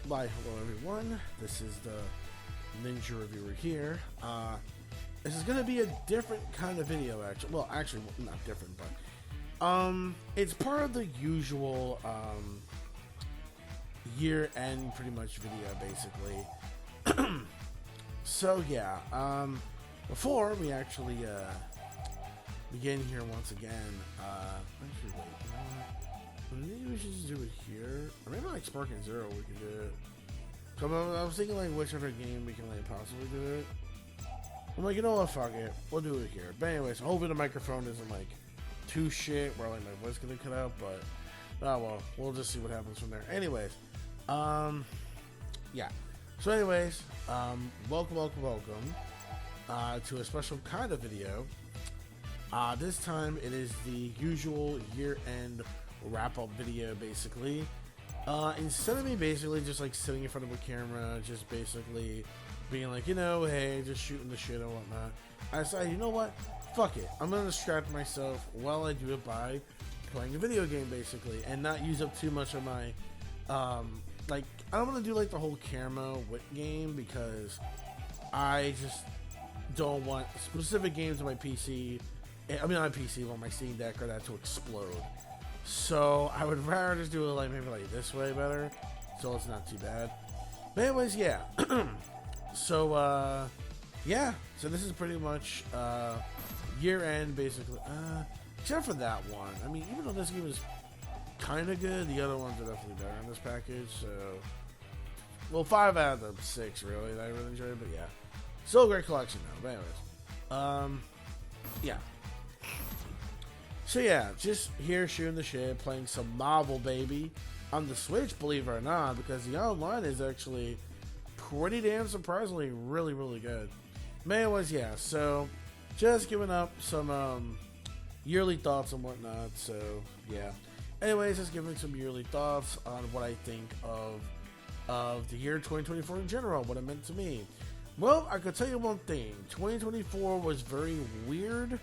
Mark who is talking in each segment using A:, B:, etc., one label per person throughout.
A: Why, hello everyone, this is the Ninja Reviewer here. This is gonna be a different kind of video, actually. Well, actually, not different, but it's part of the usual year-end pretty much video, basically. So yeah, before we actually begin here once again, actually wait, you know what? Maybe we should just do it here, or maybe like Spark and Zero we can do it. So I was thinking like whichever game we can like possibly do it. I'm like, you know what, fuck it, we'll do it here. But anyways, hopefully the microphone isn't like too shit where like my voice gonna cut out, but oh well, we'll just see what happens from there. Anyways, yeah. So anyways, welcome to a special kind of video. This time it is the usual year-end wrap-up video, basically. Instead of me basically just like sitting in front of a camera, just basically being like, you know, hey, just shooting the shit and whatnot, I decided, you know what, fuck it, I'm gonna distract myself while I do it by playing a video game, basically, and not use up too much of my like, I don't want to do like the whole camera wit game, because I just don't want specific games on my PC, I mean on my PC, on my Steam Deck or that, to explode. So I would rather just do it like maybe like this way better, so it's not too bad. But anyways, yeah. So yeah, so this is pretty much year end, basically, except for that one. I mean, even though this game is kind of good, the other ones are definitely better in this package. So, well, 5 out of the 6 really that I really enjoyed, but yeah, still a great collection though. But anyways, yeah. So yeah, just here shooting the shit, playing some Marvel, baby, on the Switch, believe it or not, because the online is actually pretty damn surprisingly really, really good. But anyways, yeah, so just giving up some yearly thoughts and whatnot, so yeah. Anyways, just giving some yearly thoughts on what I think of the year 2024 in general, what it meant to me. Well, I could tell you one thing, 2024 was very weird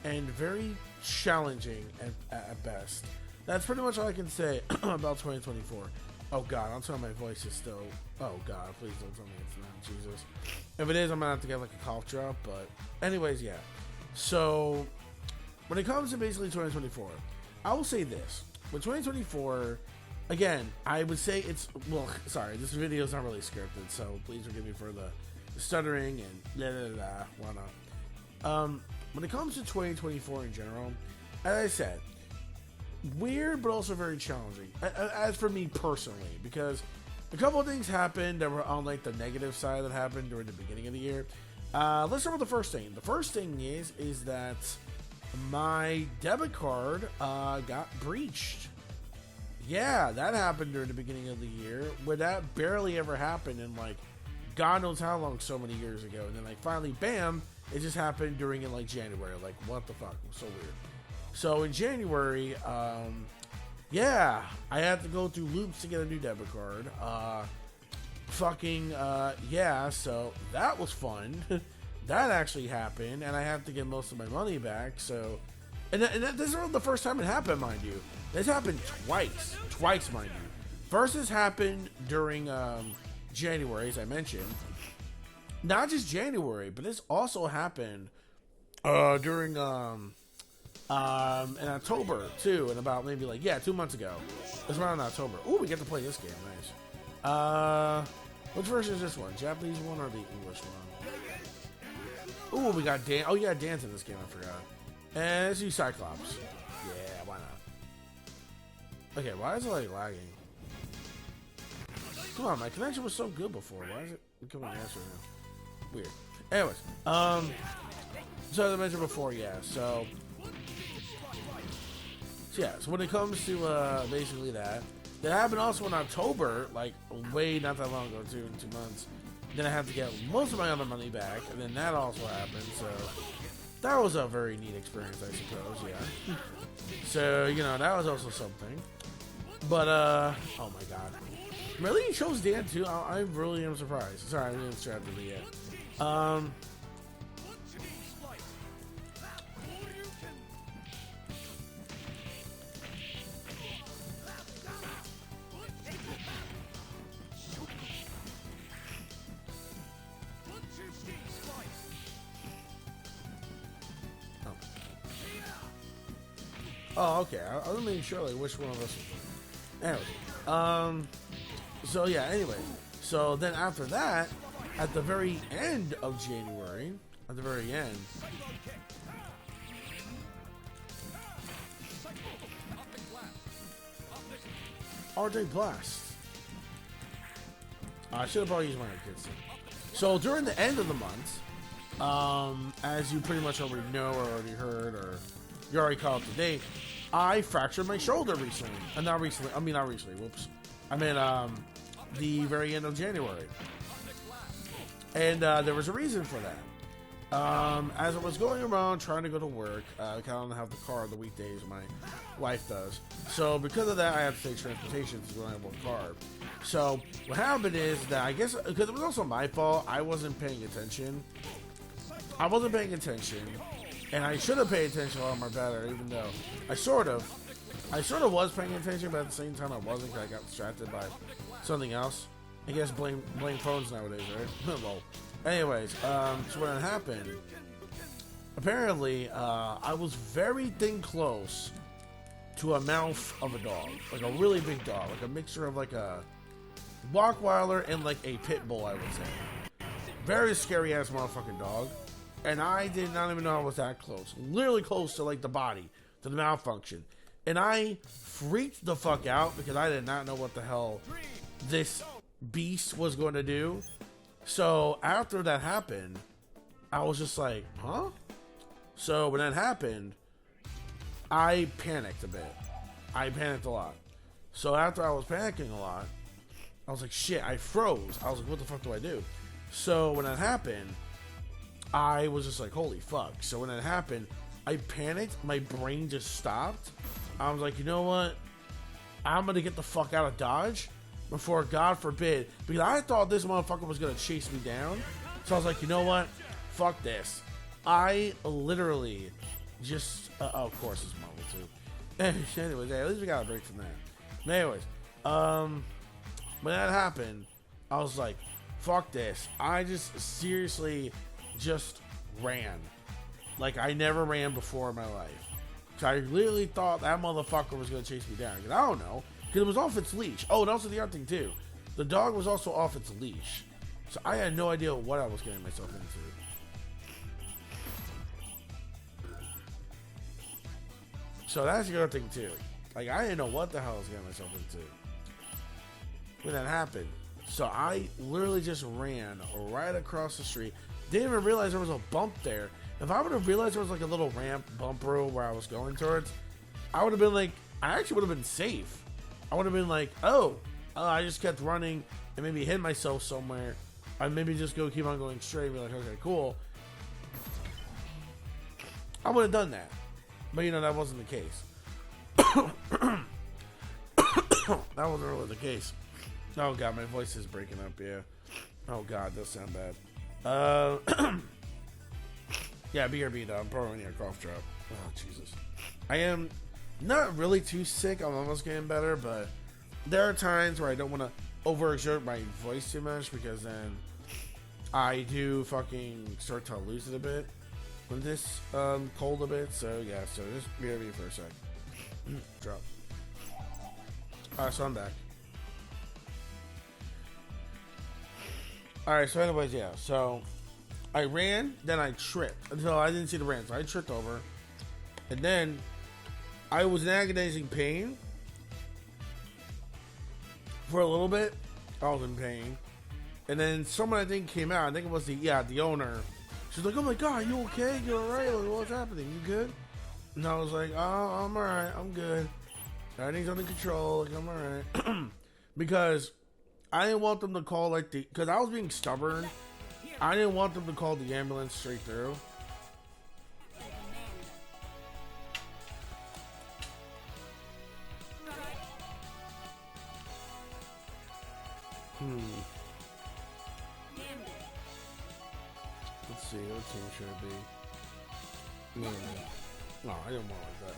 A: and very challenging at best. That's pretty much all I can say about 2024. Oh god, I'm telling my voice is still, oh god, please don't tell me it's not, Jesus. If it is, I'm gonna have to get like a cough drop, but anyways, yeah. So, when it comes to basically 2024, I will say this. With 2024, again, I would say it's, well, sorry, this video is not really scripted, so please forgive me for the stuttering and blah, blah, blah, whatnot. When it comes to 2024 in general, as I said, weird but also very challenging, as for me personally, because a couple of things happened that were on like the negative side that happened during the beginning of the year. Let's start with the first thing. The first thing is that my debit card got breached. Yeah, that happened during the beginning of the year, where that barely ever happened in like God knows how long, so many years ago, and then like finally, bam, it just happened during in like January. Like, what the fuck? It was so weird. So in January, yeah, I had to go through loops to get a new debit card. Yeah, so that was fun. That actually happened, and I had to get most of my money back. So, and this is not the first time it happened, mind you. This happened twice, mind you. First, this happened during January, as I mentioned. Not just January, but this also happened during in October too, and about maybe like 2 months ago. It was around October. Ooh, we get to play this game, nice. Which version is this one? Japanese one or the English one? Ooh, we got Dan. Oh yeah, Dan's in this game. I forgot. And let's use Cyclops. Yeah, why not? Okay, why is it like lagging? Come on, my connection was so good before. Why is it becoming nasty now? Weird. Anyways, so as I mentioned before, yeah, so yeah, so when it comes to basically that happened also in October, like way not that long ago, 2 months. Then I had to get most of my other money back, and then that also happened, so that was a very neat experience, I suppose, yeah. So, you know, that was also something. But, oh my god. Really? You chose Dan too? I really am surprised. Sorry, I didn't distract you yet. Oh, okay. I wasn't even sure like which one of us was doing. Anyway, so yeah. Anyway, so then after that, at the very end of January, at the very end. RJ Blast. I should have probably used my kids. So during the end of the month, as you pretty much already know or already heard or you already caught up to date, I fractured my shoulder recently. Not recently. I mean, not recently. Whoops. I mean, the very end of January. And there was a reason for that. As I was going around trying to go to work, I don't have the car the weekdays, my wife does. So because of that, I have to take transportation to go have one car. So what happened is that I guess, because it was also my fault, I wasn't paying attention. And I should have paid attention a lot more better, even though I sort of was paying attention, but at the same time I wasn't because I got distracted by something else. I guess blame phones nowadays, right? Well, anyways, so when it happened, apparently I was very thin close to a mouth of a dog, like a really big dog, like a mixture of like a Rottweiler and like a pit bull, I would say. Very scary ass motherfucking dog, and I did not even know I was that close, literally close to like the body, to the malfunction, and I freaked the fuck out because I did not know what the hell this beast was going to do. So after that happened, I was just like, huh? So when that happened, I panicked a bit. I panicked a lot. So after I was panicking a lot, I was like, shit, I froze. I was like, what the fuck do I do? So when that happened, I was just like, holy fuck. So when that happened, I panicked. My brain just stopped. I was like, you know what? I'm going to get the fuck out of Dodge before, God forbid, because I thought this motherfucker was going to chase me down. So I was like, you know what? Fuck this. I literally just, oh, of course it's Marvel too. Anyways, at least we got a break from that. Anyways, when that happened, I was like, fuck this. I just seriously just ran. Like I never ran before in my life. So I literally thought that motherfucker was going to chase me down. Because I don't know. Because it was off its leash. Oh, and also the other thing too. The dog was also off its leash. So I had no idea what I was getting myself into. So that's the other thing too. Like I didn't know what the hell I was getting myself into when that happened. So I literally just ran right across the street. Didn't even realize there was a bump there. If I would have realized there was like a little ramp bump road where I was going towards, I would have been like, I actually would have been safe. I would have been like, oh, I just kept running and maybe hit myself somewhere. I maybe just keep on going straight and be like, okay, cool. I would have done that. But you know, that wasn't the case. That wasn't really the case. Oh god, my voice is breaking up, yeah. Oh god, that sound bad. Yeah, BRB though. I'm probably near a cough drop. Oh Jesus. I am not really too sick. I'm almost getting better, but there are times where I don't want to overexert my voice too much because then I do fucking start to lose it a bit with this cold a bit. So yeah, so just BRB for a sec. Drop. Alright, so I'm back. Alright, so anyways, yeah, so I ran, then I tripped until I didn't see the ramp, so I tripped over, and then I was in agonizing pain for a little bit. I was in pain, and then someone I think came out. I think it was the owner. She's like, "Oh my god, you okay? You alright? Like, what's happening? You good?" And I was like, "Oh, I'm alright. I'm good. Everything's under control. Like, I'm alright." Because I didn't want them to call because I was being stubborn. I didn't want them to call the ambulance straight through. Let's see, what team should it be? No, I didn't want it like that.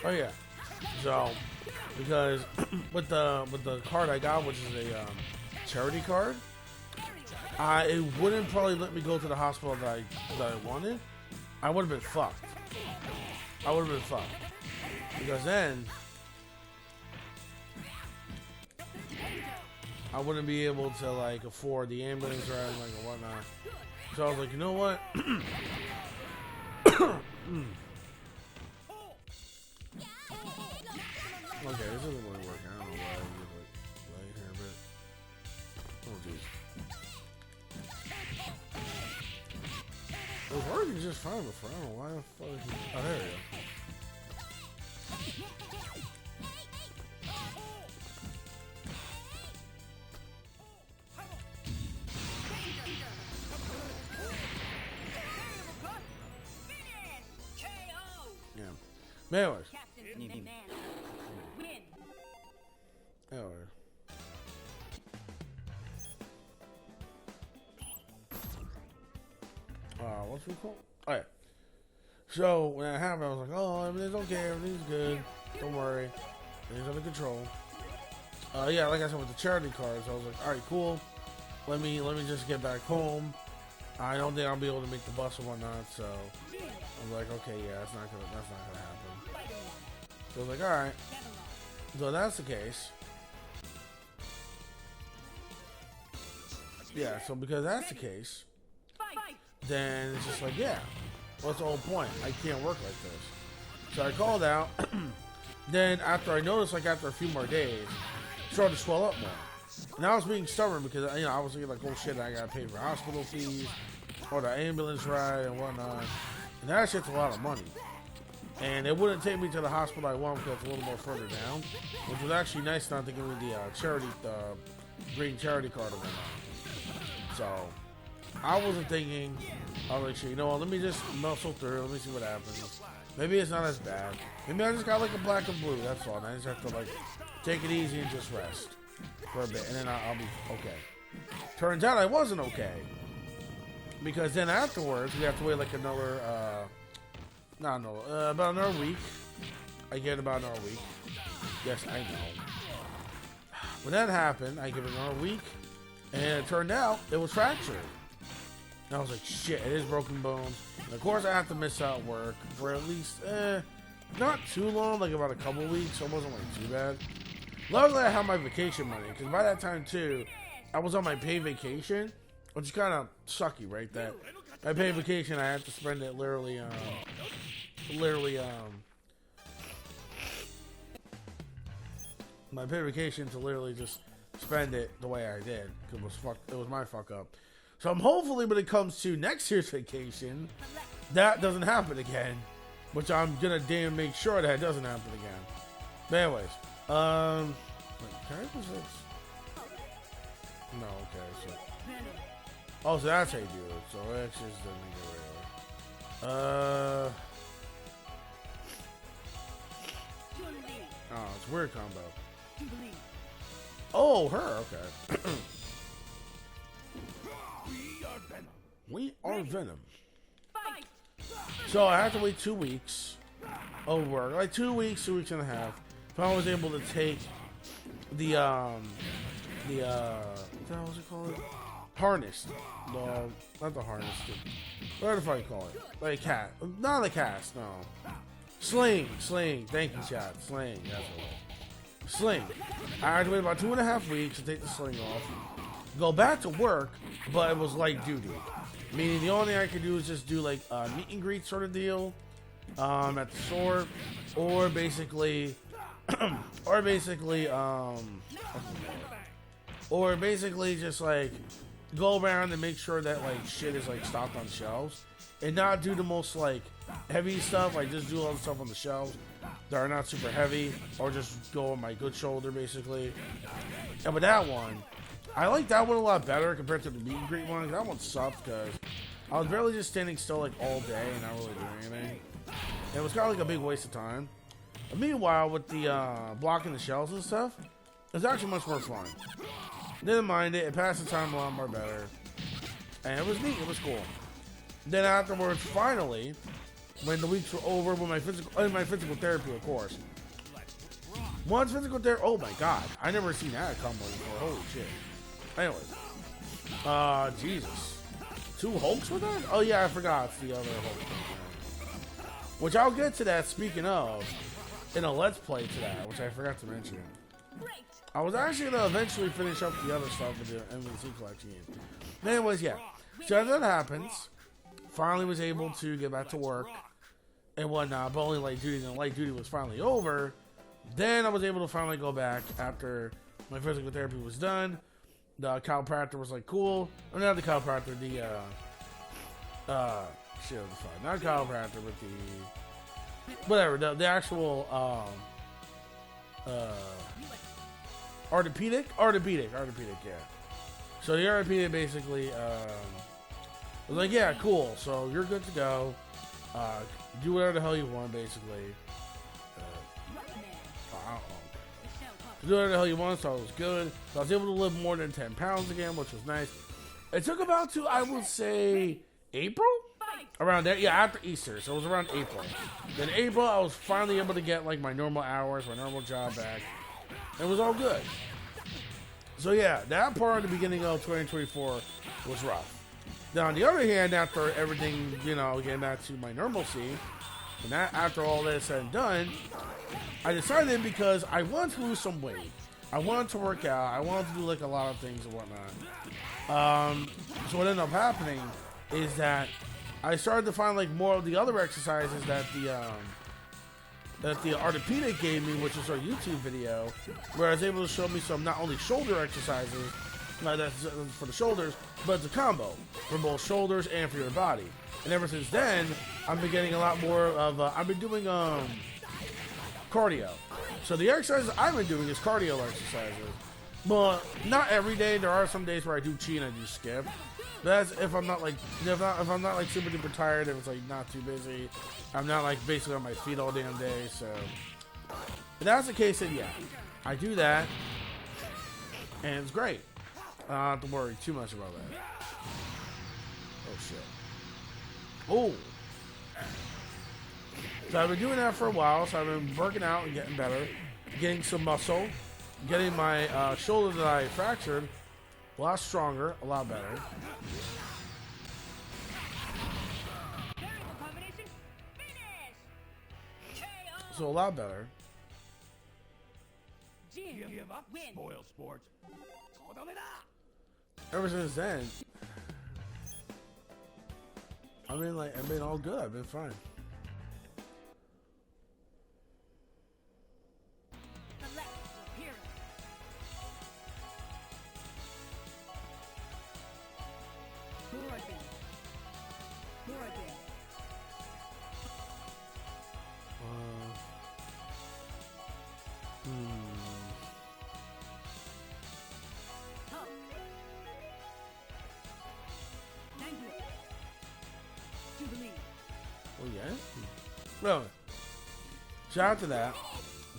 A: Oh yeah. So because with the card I got, which is a charity card, it wouldn't probably let me go to the hospital that I wanted. I would have been fucked. Because then I wouldn't be able to like afford the ambulance ride and like and whatnot. So I was like, you know what? Okay, this isn't really working. I don't know why I was like laying here a bit. Oh jeez. It was working just fine before. I don't know why the fuck. Oh, there we go. Yeah. But anyways. Anyways. What's it called? Oh yeah. So when that happened, I was like, "Oh, everything's okay, everything's good. Don't worry, everything's under control." Yeah, like I said with the charity cards, I was like, "All right, cool. Let me just get back home. I don't think I'll be able to make the bus or whatnot." So I'm like, "Okay, yeah, that's not gonna happen." So I was like, "All right." So that's the case. Yeah. So because that's the case. Then it's just like, yeah, what's the whole point? I can't work like this. So I called out. Then after I noticed, like after a few more days, it started to swell up more. And I was being stubborn because I was thinking like, oh shit, I gotta pay for hospital fees or the ambulance ride and whatnot. And that shit's a lot of money. And it wouldn't take me to the hospital I want because it's a little more further down, which was actually nice not to give me the green charity card or whatnot. So I wasn't thinking, I was like, shit, you know what, let me just muscle through, let me see what happens. Maybe it's not as bad. Maybe I just got like a black and blue, that's all. And I just have to like take it easy and just rest for a bit, and then I'll be okay. Turns out I wasn't okay. Because then afterwards, we have to wait like another, about another week. I get about another week. Yes, I know. When that happened, I give it another week, and it turned out it was fractured. And I was like, shit, it is broken bones. And of course, I have to miss out work for at least, not too long, like about a couple weeks. So it wasn't like too bad. Luckily, I had my vacation money, because by that time, too, I was on my paid vacation, which is kind of sucky, right? That my paid vacation, I had to spend it literally, my paid vacation to literally just spend it the way I did, because it was my fuck up. So I'm hopefully when it comes to next year's vacation, that doesn't happen again. Which I'm gonna damn make sure that it doesn't happen again. But anyways, wait, can I push this? No, okay, so. Oh, so that's how you do it. So it's just doesn't go oh, it's weird combo. Oh, her, okay. We are Venom. So I have to wait 2 weeks of work, like 2 weeks, 2 weeks and a half. If I was able to take the what the hell was it called? Harness. No, not the harness. What the fuck you call it? Like a cat. Not a cast, no. Sling. Thank you, Chad. Sling. That's what. Sling. I had to wait about 2.5 weeks to take the sling off. Go back to work, but it was light duty. Meaning the only thing I could do is just do like a meet and greet sort of deal at the store, or basically just like go around and make sure that like shit is like stocked on shelves, and not do the most like heavy stuff. Like just do all the stuff on the shelves that are not super heavy, or just go on my good shoulder basically. And with that one, I like that one a lot better compared to the meet and greet one. That one sucked because I was barely just standing still like all day and not really doing anything. And it was kind of like a big waste of time. But meanwhile, with the blocking the shelves and stuff, it was actually much more fun. Didn't mind it. It passed the time a lot more better. And it was neat. It was cool. Then afterwards, finally, when the weeks were over, when my physical therapy, of course. Once physical therapy, oh my god, I never seen that combo before. Holy shit. Anyways, Jesus, 2 Hulks with that? Oh yeah, I forgot it's the other Hulk. Which I'll get to that. Speaking of, in a Let's Play to that, which I forgot to mention. I was actually gonna eventually finish up the other stuff with the MVC collection. Anyways, yeah. So as that happens, finally was able to get back to work and whatnot, but only light duty, and light duty was finally over. Then I was able to finally go back after my physical therapy was done. The chiropractor was like, cool. Or not the chiropractor, the, shit, not chiropractor, but the, whatever, the actual, orthopedic, yeah. So the orthopedic basically, was like, yeah, cool, so you're good to go. Do whatever the hell you want, basically. Do whatever the hell you want, so it was good. So I was able to lift more than 10 pounds again, which was nice. It took about I would say, April? Around there, yeah, after Easter, so it was around April. Then April, I was finally able to get like my normal hours, my normal job back. It was all good. So yeah, that part of the beginning of 2024 was rough. Now on the other hand, after everything, getting back to my normalcy, and after all that is said and done, I decided because I wanted to lose some weight. I wanted to work out. I wanted to do like a lot of things and whatnot. So what ended up happening is that I started to find like more of the other exercises that the orthopedic gave me, which is our YouTube video, where I was able to show me some not only shoulder exercises, like that's for the shoulders, but it's a combo for both shoulders and for your body. And ever since then, I've been getting a lot more of. I've been doing cardio. So the exercises I've been doing is cardio exercises. Well, not every day. There are some days where I do cheat and I do skip. That's if I'm not like if I'm not like super duper tired. If it's like not too busy, I'm not like basically on my feet all damn day. So if that's the case, then yeah, I do that, and it's great. I don't have to worry too much about that. Oh shit. Oh. So I've been doing that for a while. So I've been working out and getting better, getting some muscle, getting my shoulder that I fractured a lot stronger, a lot better. So a lot better.
B: Give up, spoil sports.
A: Ever since then, I've been all good. I've been fine. Oh yeah. Well, shout out to that.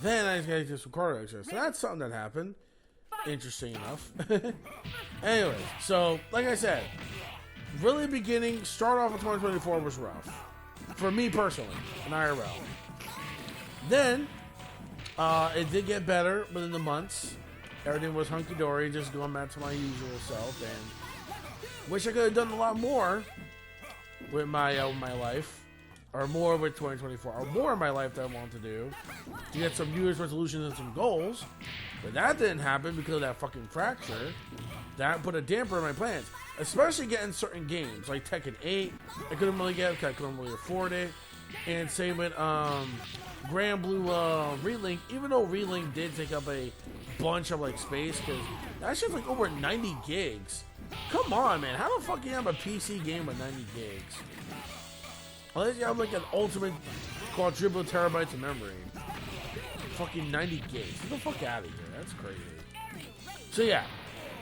A: Then I just got to do some cardio exercise. So that's something that happened. Interesting enough. Anyways, so like I said, really start off of 2024 was rough for me personally in IRL. Then it did get better within the months. Everything was hunky dory, just going back to my usual self, and wish I could have done a lot more with my life, or more with 2024, or more in my life that I wanted to do to get some New Year's resolutions and some goals. But that didn't happen because of that fucking fracture. That put a damper on my plans, especially getting certain games like Tekken 8. I couldn't really get because I couldn't really afford it. And same with Grand Blue Relink. Even though Relink did take up a bunch of like space, because that shit's like over 90 gigs. Come on, man. How the fuck can you have a PC game with 90 gigs? Unless you have like an ultimate quadruple terabytes of memory. Fucking 90 gigs. Get the fuck out of here. That's crazy. So yeah.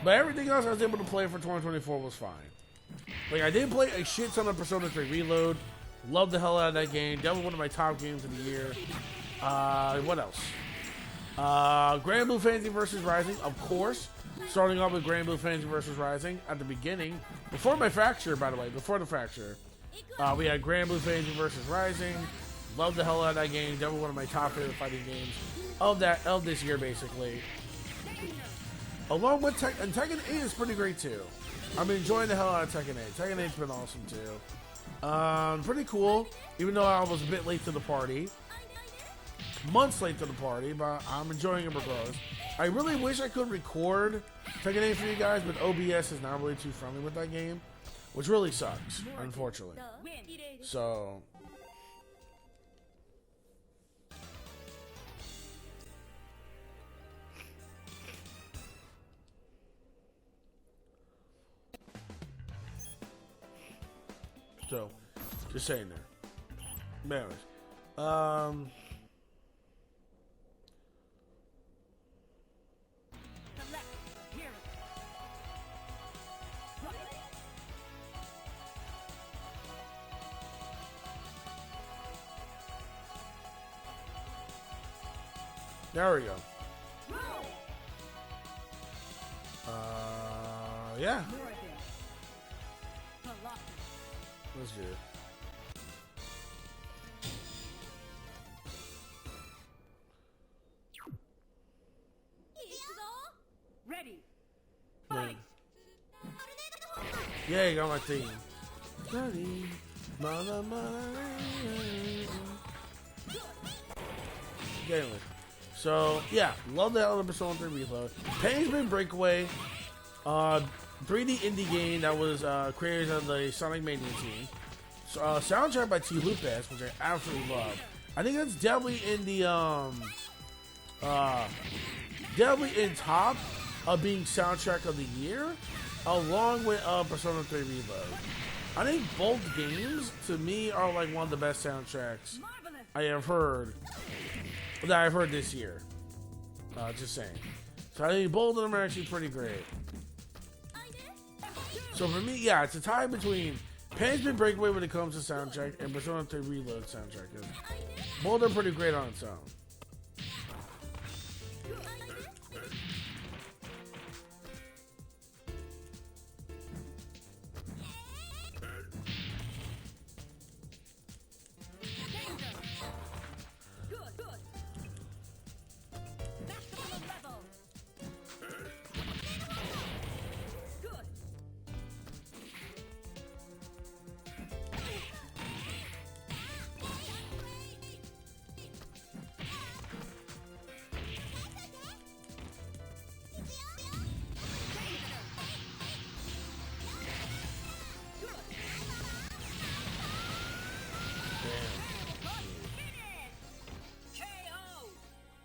A: But everything else I was able to play for 2024 was fine. Like, I did play a shit ton of Persona 3 Reload. Loved the hell out of that game. That was one of my top games of the year. What else? Grand Blue Fantasy vs. Rising, of course. Starting off with Grand Blue Fantasy vs. Rising at the beginning. Before my fracture, by the way. Before the fracture. We had Grand Blue Fantasy versus Rising. Love the hell out of that game. Definitely one of my top favorite fighting games of this year, basically. Along with Tekken 8 is pretty great too. I'm enjoying the hell out of Tekken 8. Tekken 8's been awesome too. Pretty cool. Even though I was a bit late to the party, months late to the party, but I'm enjoying it regardless. I really wish I could record Tekken 8 for you guys, but OBS is not really too friendly with that game, which really sucks, unfortunately. So. So, just saying there. Anyways, there we go. Yeah. Let's do it.
B: Ready. Fight.
A: Yeah, you got my theme. Anyway, so yeah, love the hell of Persona 3 Reload. Pain's Breakaway, 3D indie game that was created on the Sonic Mania team. So, soundtrack by T. Lupus, which I absolutely love. I think that's definitely in the definitely in top of being soundtrack of the year, along with Persona 3 Reload. I think both games to me are like one of the best soundtracks I have heard this year. Just saying. So I think both of them are actually pretty great. So for me, yeah, it's a tie between Pain's Breakaway when it comes to soundtrack and Persona 3 Reload soundtrack. Both are pretty great on its own.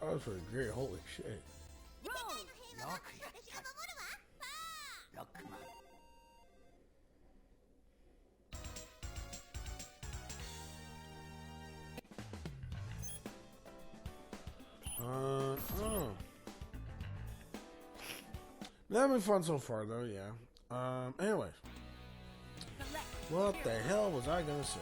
A: That was pretty great. Holy shit. That's been fun so far, though, yeah. Anyways. What the hell was I gonna say?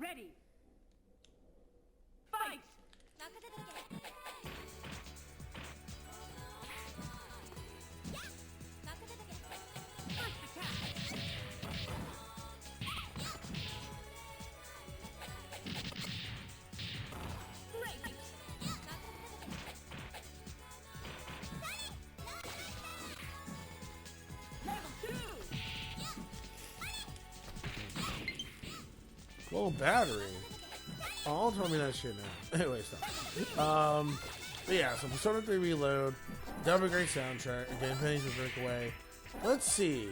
B: Ready. Fight.
A: Low battery. Oh, don't tell me that shit now. Anyway, stop. But yeah, so Persona 3 Reload, definitely great soundtrack. Again, Pain's Breakaway. Let's see.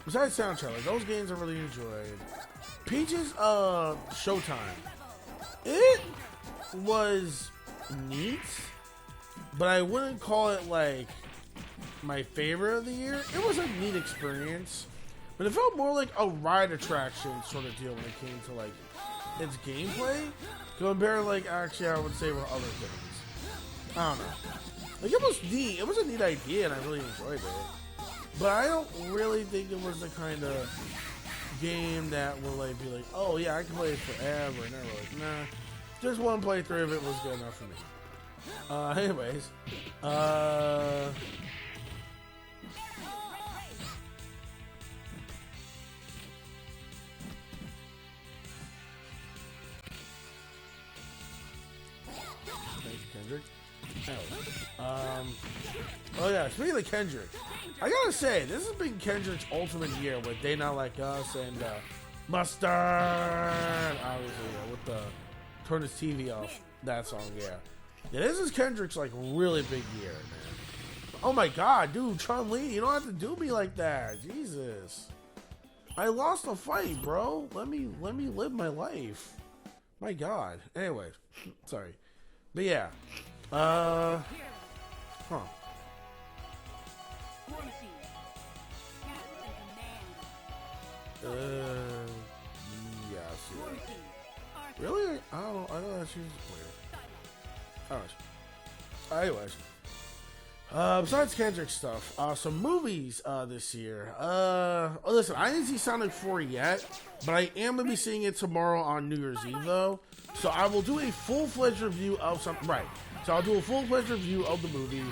A: Besides soundtrack, like, those games I really enjoyed. Peach's Showtime. It was neat, but I wouldn't call it like my favorite of the year. It was a neat experience, but it felt more like a ride attraction sort of deal when it came to like its gameplay compared, like, actually I would say with other things. I don't know. Like, it was neat. It was a neat idea, and I really enjoyed it. But I don't really think it was the kind of game that will like be like, oh yeah, I can play it forever and ever. Like, nah, just one playthrough of it was good enough for me. Anyways, thank you, Kendrick. Oh yeah, speaking of Kendrick, I gotta say, this has been Kendrick's ultimate year with They Not Like Us and Mustard, obviously, with the Turn His TV Off, that song, yeah. Yeah, this is Kendrick's, like, really big year, man. Oh my god, dude, Chun-Li, you don't have to do me like that, Jesus. I lost a fight, bro. Let me live my life. My god. Anyway, sorry. But yeah, huh. Yeah, I see that. Really? I don't know that she's a player. Anyways. Besides Kendrick stuff, some movies this year. Listen, I didn't see Sonic 4 yet, but I am going to be seeing it tomorrow on New Year's Eve, though. So I will do a full-fledged review of So I'll do a full-fledged review of the movie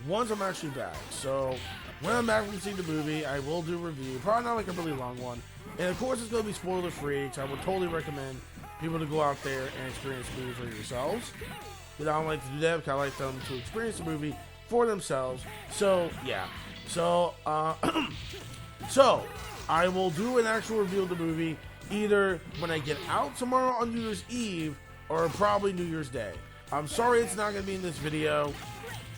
A: once I'm actually back. So when I'm back from seeing the movie, I will do a review. Probably not like a really long one. And of course, it's going to be spoiler-free, so I would totally recommend people to go out there and experience the movie for yourselves. But I don't like to do that because I like them to experience the movie for themselves. So yeah. So so I will do an actual review of the movie either when I get out tomorrow on New Year's Eve or probably New Year's Day. I'm sorry it's not going to be in this video.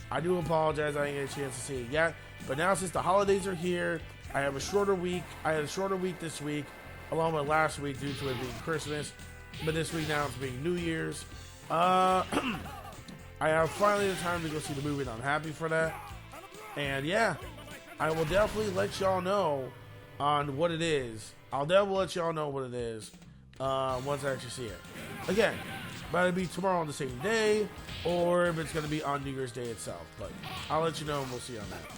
A: I do apologize I didn't get a chance to see it yet. But now since the holidays are here, I have a shorter week. I had a shorter week this week along with last week due to it being Christmas. But this week now it's being New Year's. I have finally the time to go see the movie and I'm happy for that. And yeah, I will definitely let y'all know on what it is. I'll definitely let y'all know what it is once I actually see it. Again, might it be tomorrow on the same day or if it's going to be on New Year's Day itself. But I'll let you know and we'll see on that.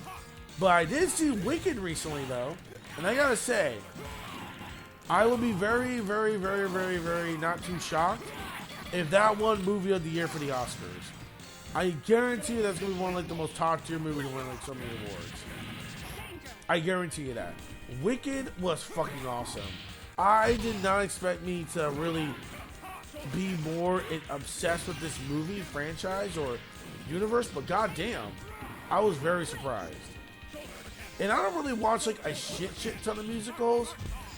A: But I did see Wicked recently though. And I gotta say, I would be very, very, very, very, very not too shocked if that won movie of the year for the Oscars. I guarantee you that's going to be one of like the most top tier movies to win like so many awards. I guarantee you that. Wicked was fucking awesome. I did not expect me to really be more obsessed with this movie franchise or universe, but goddamn, I was very surprised. And I don't really watch like a shit ton of musicals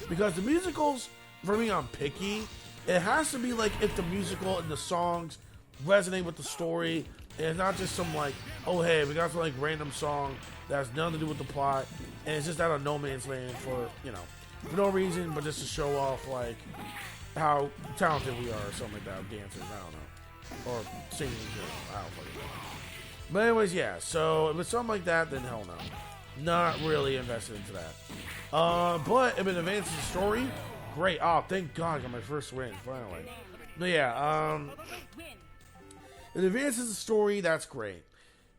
A: because the musicals, for me, I'm picky. It has to be like if the musical and the songs resonate with the story. And it's not just some like, oh hey, we got some like random song that has nothing to do with the plot, and it's just out of no man's land for, you know, for no reason, but just to show off like how talented we are or something like that, dancers, I don't know, or singing in general, I don't fucking know. But anyways, yeah. So if it's something like that, then hell no, not really invested into that. But if it advances the story, great. Oh, thank God, I got my first win finally. But yeah, it advances the story, that's great.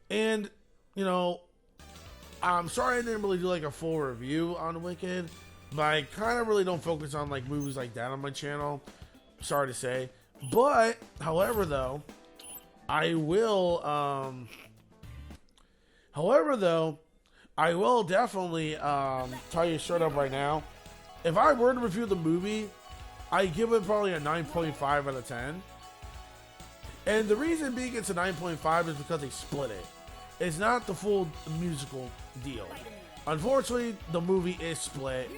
A: And, you know, I'm sorry I didn't really do like a full review on Wicked, but I kind of really don't focus on like movies like that on my channel. Sorry to say. But, however though, I will definitely tell you straight up right now, if I were to review the movie, I give it probably a 9.5 out of 10. And the reason being it's a 9.5 is because they split it. It's not the full musical deal. Unfortunately, the movie is split,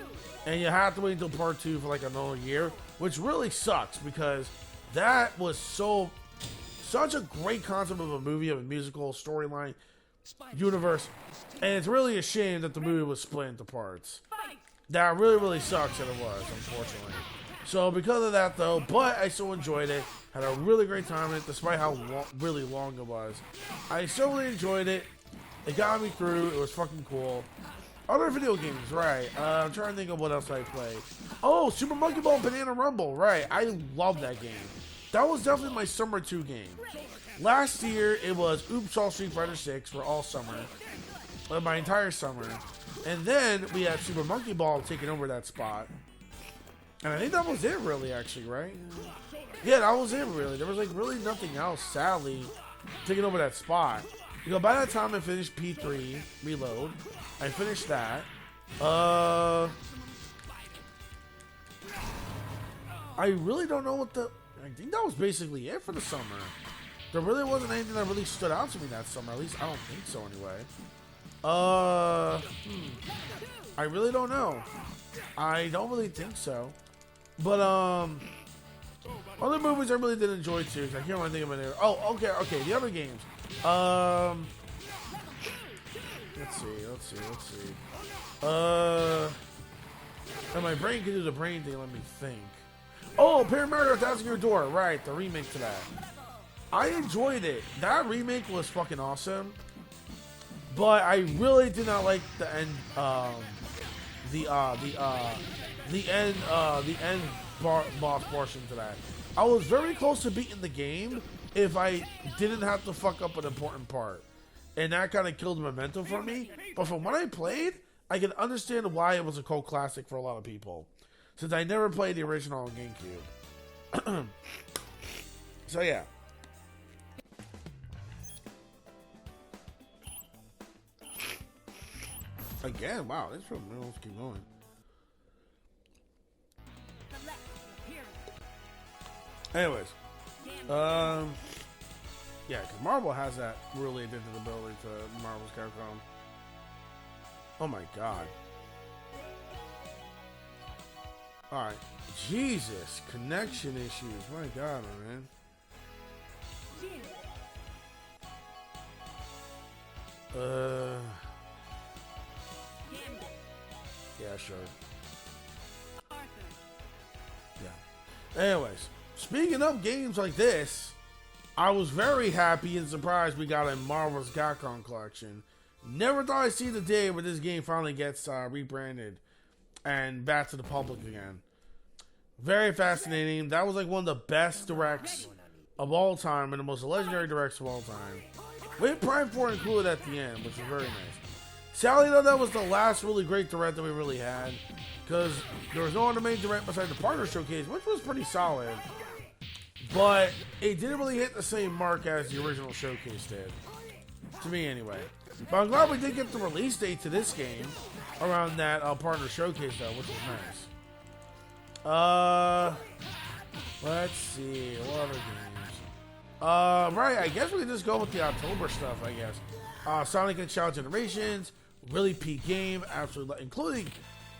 A: and you have to wait until part 2 for like another year, which really sucks because that was such a great concept of a movie, of a musical storyline universe, and it's really a shame that the movie was split into parts. That really sucks that it was, unfortunately. So because of that though, but I still enjoyed it. Had a really great time in it, despite how really long it was. I still really enjoyed it. It got me through. It was fucking cool. Other video games, right. I'm trying to think of what else I played. Oh, Super Monkey Ball Banana Rumble, right. I love that game. That was definitely my Summer 2 game. Last year, it was Oops All Street Fighter 6 for all summer. My entire summer. And then we had Super Monkey Ball taking over that spot. And I think that was it, really, actually, right? Yeah, that was it, really. There was, like, really nothing else, sadly, taking over that spot. You know, by that time I finished P3, Reload. I finished that. I really don't know what the... I think that was basically it for the summer. There really wasn't anything that really stood out to me that summer. At least I don't think so, anyway. I really don't know. I don't really think so. But, other movies I really did enjoy, too. Because I hear one thing about it. Oh, okay. The other games. Let's see. And my brain can do the brain thing, let me think. Oh, Paper Mario Thousand Year Door, right, the remake to that. I enjoyed it. That remake was fucking awesome. But I really did not like the end, the end boss portion to that. I was very close to beating the game if I didn't have to fuck up an important part. And that kind of killed the momentum for me. But from what I played, I can understand why it was a cult classic for a lot of people. Since I never played the original on GameCube. So yeah. Again, wow, this film really wants to keep going. Anyways. Yeah, because Marvel has that really addictive ability to Marvel's Capcom. Oh my god. Alright. Jesus. Connection issues. My god, man. Yeah, sure. Yeah. Anyways. Speaking of games like this, I was very happy and surprised we got a Marvel's Capcom collection. Never thought I'd see the day where this game finally gets rebranded and back to the public again. Very fascinating. That was like one of the best directs of all time and the most legendary directs of all time. With Prime 4 included at the end, which was very nice. Sadly, though, that was the last really great direct that we really had, because there was no other main direct besides the partner showcase, which was pretty solid. But it didn't really hit the same mark as the original showcase did. To me, anyway. But I'm glad we did get the release date to this game around that partner showcase, though, which was nice. Let's see. What other games? Right, I guess we can just go with the October stuff, I guess. Sonic and Shadow Generations. Really peak game. Absolutely. Including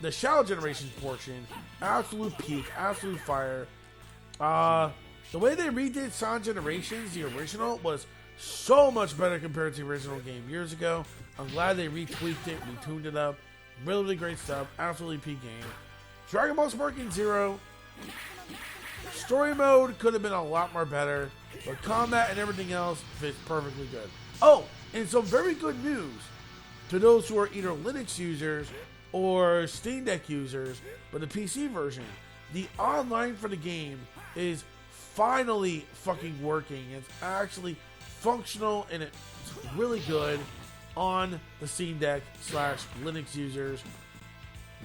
A: the Shadow Generations portion. Absolute peak. Absolute fire. The way they redid Sonic Generations, the original, was so much better compared to the original game years ago. I'm glad they retweaked it, retuned it up. Really great stuff. Absolutely peak game. Dragon Ball Sparking Zero. Story mode could have been a lot more better, but combat and everything else fits perfectly good. Oh, and some very good news to those who are either Linux users or Steam Deck users, but the PC version. The online for the game is finally fucking working. It's actually functional and it's really good on the Steam Deck / Linux users.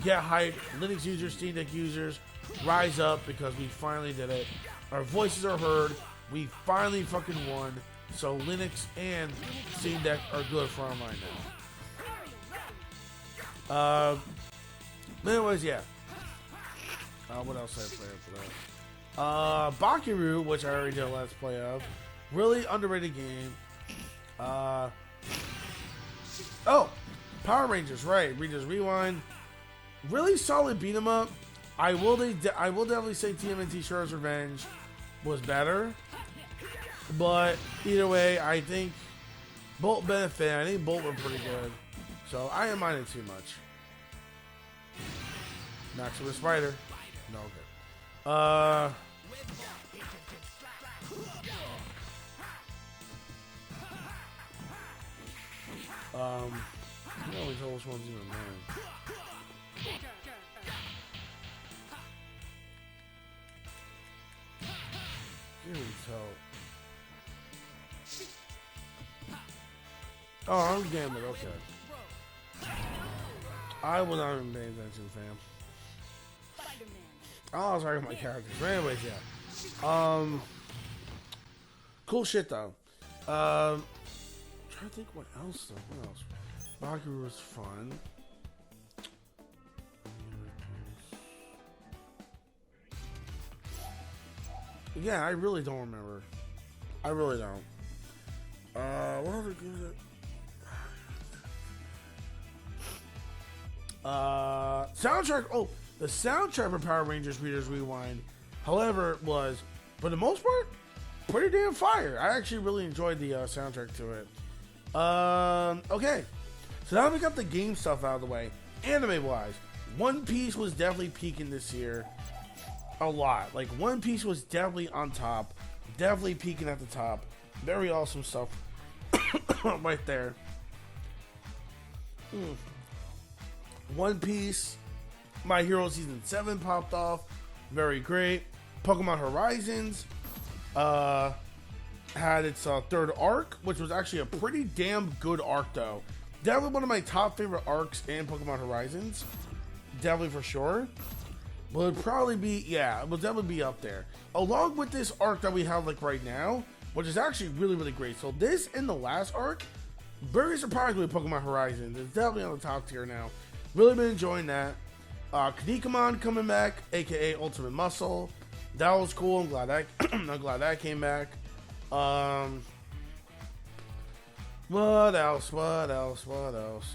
A: Get hyped, Linux users, Steam Deck users, rise up because we finally did it. Our voices are heard. We finally fucking won. So Linux and Steam Deck are good for online now. Anyways, yeah. What else did I play after that? Bakiru, which I already did a let's play of. Really underrated game. Oh, Power Rangers, right. Readers Rewind. Really solid beat 'em up. I will definitely say TMNT Shredder's Revenge was better. But either way, I think Bolt benefit. I think Bolt were pretty good. So I didn't mind it too much. Maximus Spider. No, okay. I always know which one's even mine. Can't really tell. Oh, I'm Gambit, okay. I was not even paying attention, fam.
B: Spider-Man.
A: Oh, I was talking about my characters. But anyways, yeah. Cool shit though. Trying to think what else though. What else? Baku was fun. Yeah, I really don't remember. I really don't. What other games? Soundtrack. Oh, the soundtrack for Power Rangers Readers Rewind, however, was for the most part pretty damn fire. I actually really enjoyed the soundtrack to it. Okay, so now we got the game stuff out of the way. Anime wise, One Piece was definitely peaking this year a lot. Like One Piece was definitely on top, definitely peaking at the top. Very awesome stuff right there. One Piece, My Hero Season 7 popped off. Very great. Pokemon Horizons had its third arc, which was actually a pretty damn good arc, though. Definitely one of my top favorite arcs in Pokemon Horizons. Definitely for sure. Will it probably be, yeah, it will definitely be up there. Along with this arc that we have like right now, which is actually really, really great. So this and the last arc, very surprised with Pokemon Horizons. It's definitely on the top tier now. Really been enjoying that. Kanikamon coming back, aka Ultimate Muscle. That was cool. I'm glad that I'm glad that came back. What else? What else? What else?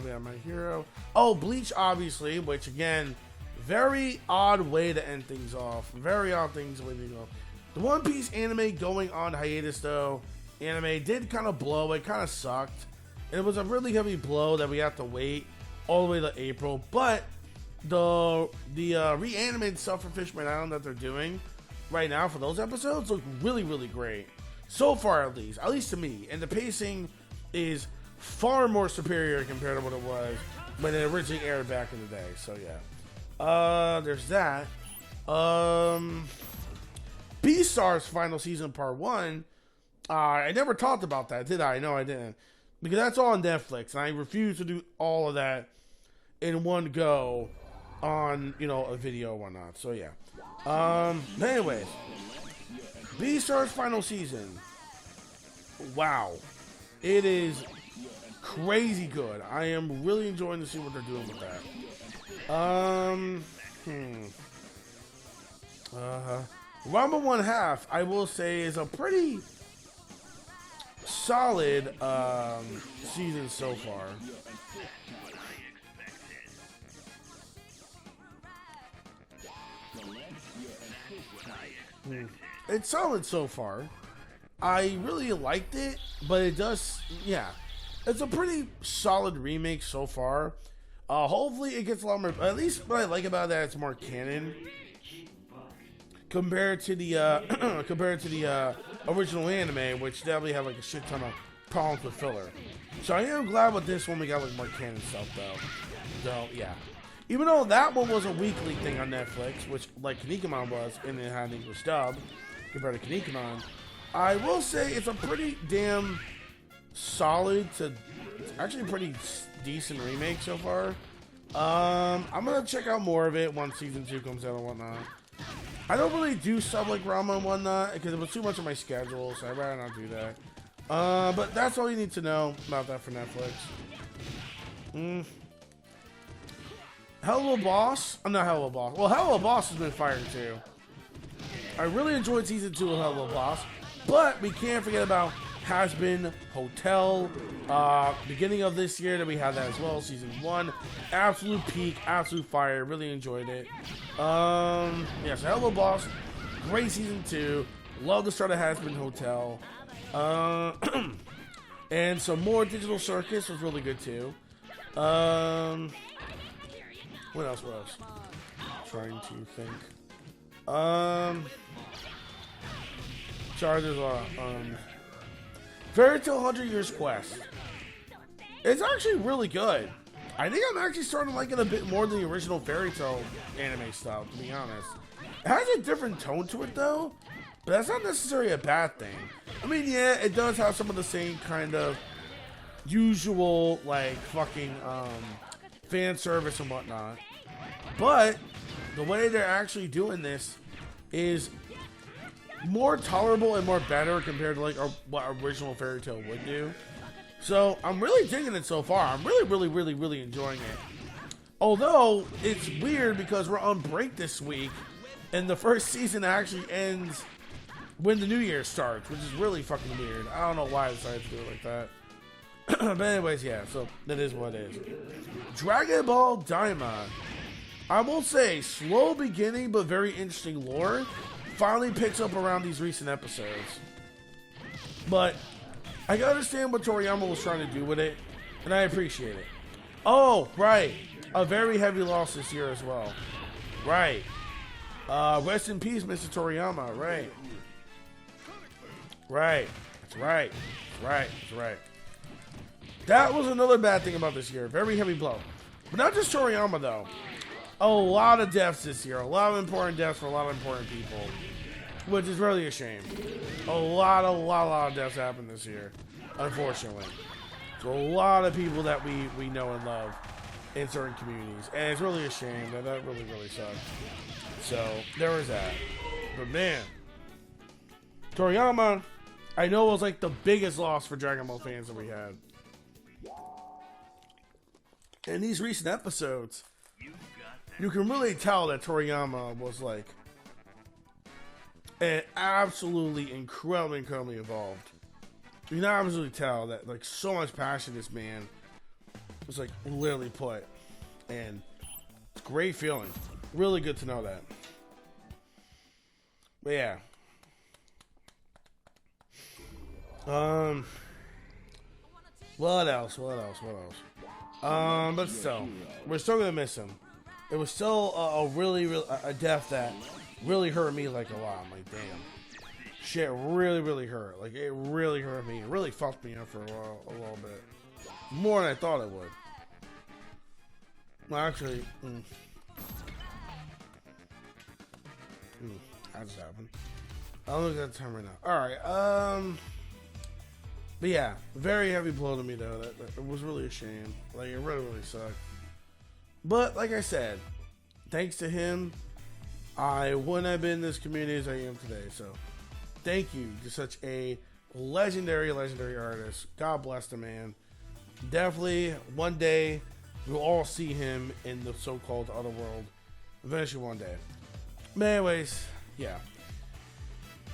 A: Yeah, My Hero. Oh, Bleach, obviously, which again, very odd way to end things off. Very odd way to go. The One Piece anime going on hiatus, though. Anime did kind of blow. It kind of sucked. And it was a really heavy blow that we have to wait all the way to April. But the reanimated stuff for Fishman Island that they're doing right now for those episodes look really, really great. So far, at least to me. And the pacing is far more superior compared to what it was when it originally aired back in the day. So yeah, there's that. Beastars final season part 1. I never talked about that, did I? No, I didn't, because that's all on Netflix, and I refuse to do all of that in one go on, you know, a video or whatnot. So yeah. Anyways, Beastars final season. Wow. It is crazy good. I am really enjoying to see what they're doing with that. Ramble 1/2, I will say, is a pretty solid season so far. It's solid so far. I really liked it, but it does, yeah. It's a pretty solid remake so far. Hopefully it gets a lot more, at least what I like about that, it's more canon compared to the original anime, which definitely have like a shit ton of problems with filler. So I am glad with this one we got like more canon stuff though. So yeah. Even though that one was a weekly thing on Netflix, which like Kanikamon was, and it had an English dub compared to Kanikamon, I will say it's a pretty damn solid to actually pretty decent remake so far. I'm gonna check out more of it once season 2 comes out and whatnot. I don't really do stuff like Rama and whatnot because it was too much of my schedule, so I'd rather not do that. But that's all you need to know about that for Netflix. Hello Boss? I'm not Hello Boss. Well, Hello Boss has been fired too. I really enjoyed season 2 of Hello Boss, but we can't forget about Has Been Hotel. Beginning of this year that we had that as well. Season 1, absolute peak, absolute fire. Really enjoyed it. Yeah, so Hello Boss, great season 2. Love the start of Has Been Hotel. And some more Digital Circus was really good too. What else? Trying to think. Sorry, there's a Fairy Tail 100 Years Quest. It's actually really good. I think I'm actually starting to like it a bit more than the original Fairy Tail anime style, to be honest. It has a different tone to it though, but that's not necessarily a bad thing. I mean, yeah, it does have some of the same kind of usual like fucking fan service and whatnot. But the way they're actually doing this is more tolerable and more better compared to like what original Fairy Tail would do. So I'm really digging it so far. I'm really enjoying it. Although it's weird because we're on break this week, and the first season actually ends when the new year starts, which is really fucking weird. I don't know why I decided to do it like that. But anyways, yeah, so that is what it is. Dragon Ball Daima. I will say, slow beginning but very interesting lore. Finally picks up around these recent episodes. But I can understand what Toriyama was trying to do with it, and I appreciate it. Oh, right. A very heavy loss this year as well. Right. Rest in peace, Mr. Toriyama. Right. Right. That's right. That's right. That's right. That was another bad thing about this year. Very heavy blow. But not just Toriyama, though. A lot of deaths this year. A lot of important deaths for a lot of important people. Which is really a shame. A lot of deaths happened this year. Unfortunately. So a lot of people that we know and love in certain communities. And it's really a shame. That really sucked. So, there was that. But man. Toriyama, I know it was like the biggest loss for Dragon Ball fans that we had. In these recent episodes, you can really tell that Toriyama was like an absolutely incredibly evolved. You can absolutely tell that like so much passion this man was like literally put, and it's a great feeling. Really good to know that. But yeah. What else? But still, we're still gonna miss him. It was still a death that really hurt me like a lot. I'm like, damn, shit, really hurt. Like it really hurt me. It really fucked me up for a little bit, more than I thought it would. Well, actually, that just happened. I'll look at the time right now. All right, but yeah, very heavy blow to me though. That was really a shame. Like it really sucked. But like I said, thanks to him, I wouldn't have been in this community as I am today. So thank you to such a legendary artist. God bless the man. Definitely one day we'll all see him in the so-called other world. Eventually one day. But anyways, yeah.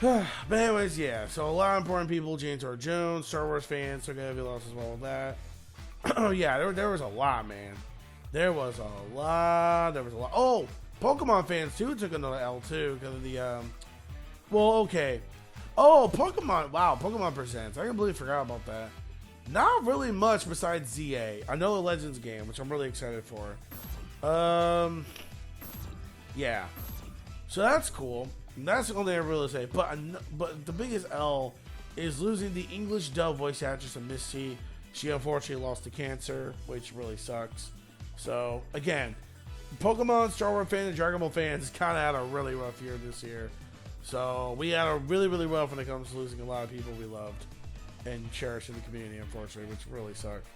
A: So a lot of important people, James Earl Jones, Star Wars fans, took a heavy loss as well with that. Oh yeah, there was a lot, man. There was a lot. Oh, Pokemon fans too took another L too because of the well, okay. Oh, Pokemon. Wow, Pokemon Presents. I completely forgot about that. Not really much besides ZA. I know the Legends game, which I'm really excited for. Yeah. So that's cool. That's the only thing I really say. But the biggest L is losing the English dub voice actress of Misty. She unfortunately lost to cancer, which really sucks. So again, Pokemon, Star Wars fans, and Dragon Ball fans kind of had a really rough year this year. So we had a really rough when it comes to losing a lot of people we loved and cherished in the community, unfortunately, which really sucked.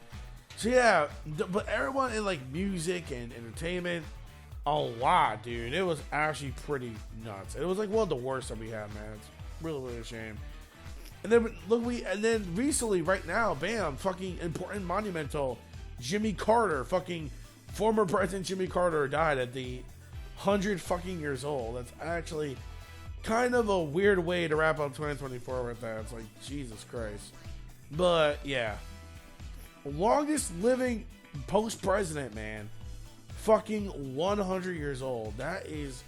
A: So yeah, but everyone in like music and entertainment, a lot, dude. It was actually pretty nuts. It was like one of the worst that we had, man. It's really a shame. And then look, recently, right now, bam, fucking important monumental, Jimmy Carter, fucking former President Jimmy Carter died at the 100 fucking years old. That's actually kind of a weird way to wrap up 2024 with that. It's like, Jesus Christ. But yeah, longest living post-president, man. Fucking 100 years old. That is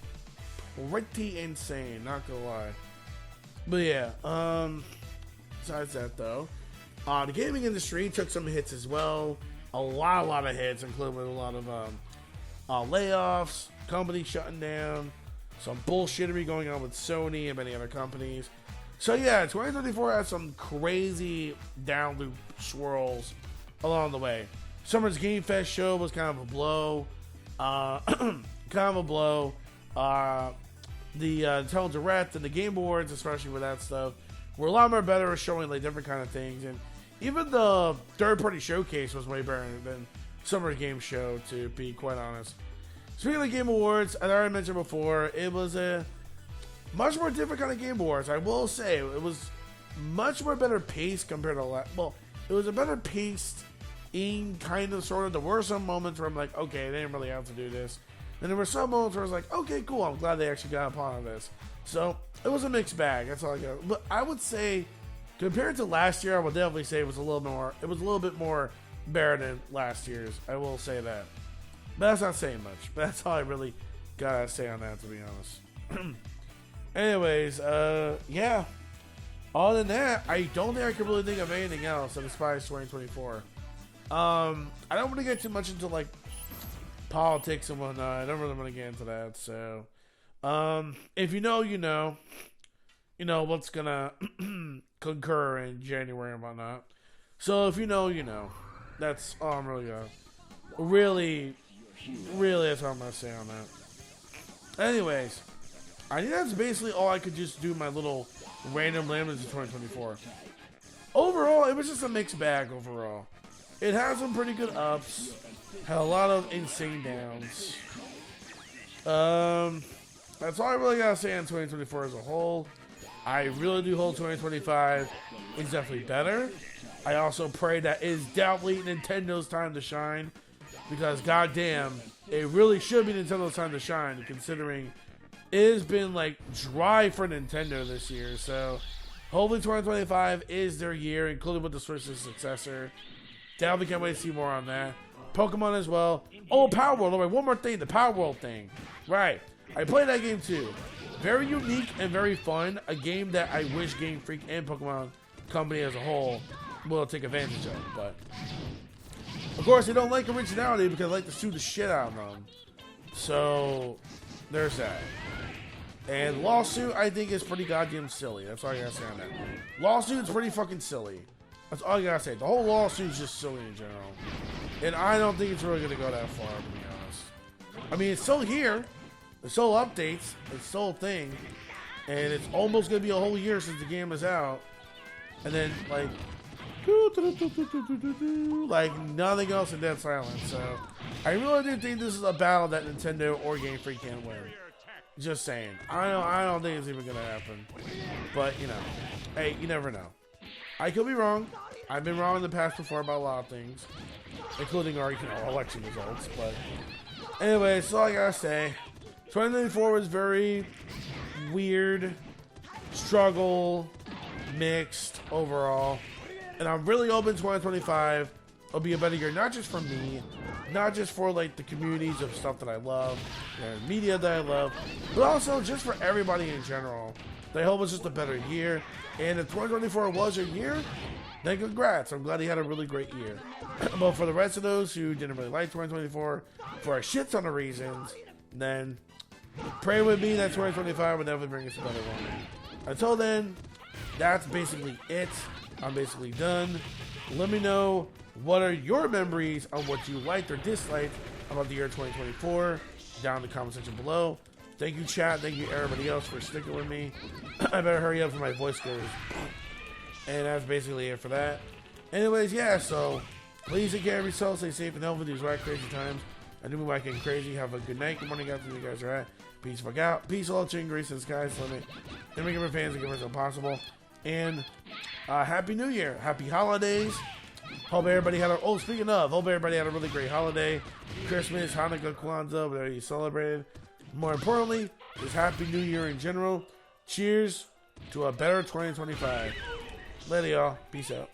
A: pretty insane, not gonna lie. But yeah, besides that though, the gaming industry took some hits as well. A lot of hits, including a lot of layoffs, companies shutting down, some bullshittery going on with Sony and many other companies. So yeah, 2024 had some crazy down loop swirls along the way. Summer's Game Fest show was kind of a blow. The Nintendo Direct and the Game Awards, especially with that stuff, were a lot more better at showing like different kind of things. And even the third-party showcase was way better than Summer Game Show, to be quite honest. Speaking of Game Awards, as I already mentioned before, it was a much more different kind of Game Awards. I will say it was much more better paced compared to well, it was a better paced in kind of sort of. There were some moments where I'm like, okay, they didn't really have to do this. And there were some moments where I was like, okay, cool, I'm glad they actually got upon on this. So it was a mixed bag. That's all I got. But I would say, compared to last year, I would definitely say it was a little bit more better than last year's. I will say that. But that's not saying much. But that's all I really gotta say on that, to be honest. Anyways, yeah. Other than that, I don't think I can really think of anything else that inspires 2024. I don't want to get too much into like politics and whatnot. I don't really want to get into that. So, if you know, you know what's gonna concur in January and whatnot. So if you know, you know. That's all I'm really gonna. Really, that's all I'm gonna say on that. Anyways, I think that's basically all I could just do my little random laments in 2024. Overall, it was just a mixed bag overall. It had some pretty good ups, had a lot of insane downs. That's all I really gotta say on 2024 as a whole. I really do hope 2025 is definitely better. I also pray that it is definitely Nintendo's time to shine, because goddamn, it really should be Nintendo's time to shine, considering it has been like dry for Nintendo this year. So hopefully 2025 is their year, including with the Switch's successor. Definitely can't wait to see more on that. Pokemon as well. Oh, Power World. Oh, wait, one more thing, the Power World thing. Right. I played that game too. Very unique and very fun. A game that I wish Game Freak and Pokemon Company as a whole will take advantage of. But of course, they don't like originality because they like to sue the shit out of them. So there's that. And lawsuit, I think, is pretty goddamn silly. That's all I gotta say on that. Lawsuit's pretty fucking silly. That's all I gotta say. The whole lawsuit's just silly in general. And I don't think it's really gonna go that far, to be honest. I mean, it's still here. It's still updates. It's still a thing. And it's almost gonna be a whole year since the game is out. And then, like, like nothing else in dead silence. So I really do think this is a battle that Nintendo or Game Freak can win. Just saying. I don't think it's even gonna happen. But you know, hey, you never know. I could be wrong. I've been wrong in the past before about a lot of things, including our election results. But anyway, that's all I gotta say. 2024 was very weird, struggle, mixed overall. And I'm really hoping 2025 will be a better year, not just for me, not just for like the communities of stuff that I love, and media that I love, but also just for everybody in general. I hope it's just a better year. And if 2024 was your year, then congrats. I'm glad he had a really great year. But for the rest of those who didn't really like 2024 for a shit ton of reasons, then pray with me that 2025 will definitely bring us a better one. Until then, that's basically it. I'm basically done. Let me know what are your memories on what you liked or disliked about the year 2024 down in the comment section below. Thank you, chat. Thank you, everybody else, for sticking with me. I better hurry up for my voice goes. And that's basically it for that. Anyways, yeah, so please take care of yourself. Stay safe and healthy these right crazy times. I do move back getting crazy. Have a good night, good morning, after you guys are at. Peace, fuck out. Peace, all, chain, grace, and sky's limit. And make my fans and give myself possible. And Happy New Year. Happy holidays. Hope everybody had a... Oh, speaking of, hope everybody had a really great holiday. Christmas, Hanukkah, Kwanzaa, whatever you celebrated. More importantly, just Happy New Year in general. Cheers to a better 2025. Later, y'all. Peace out.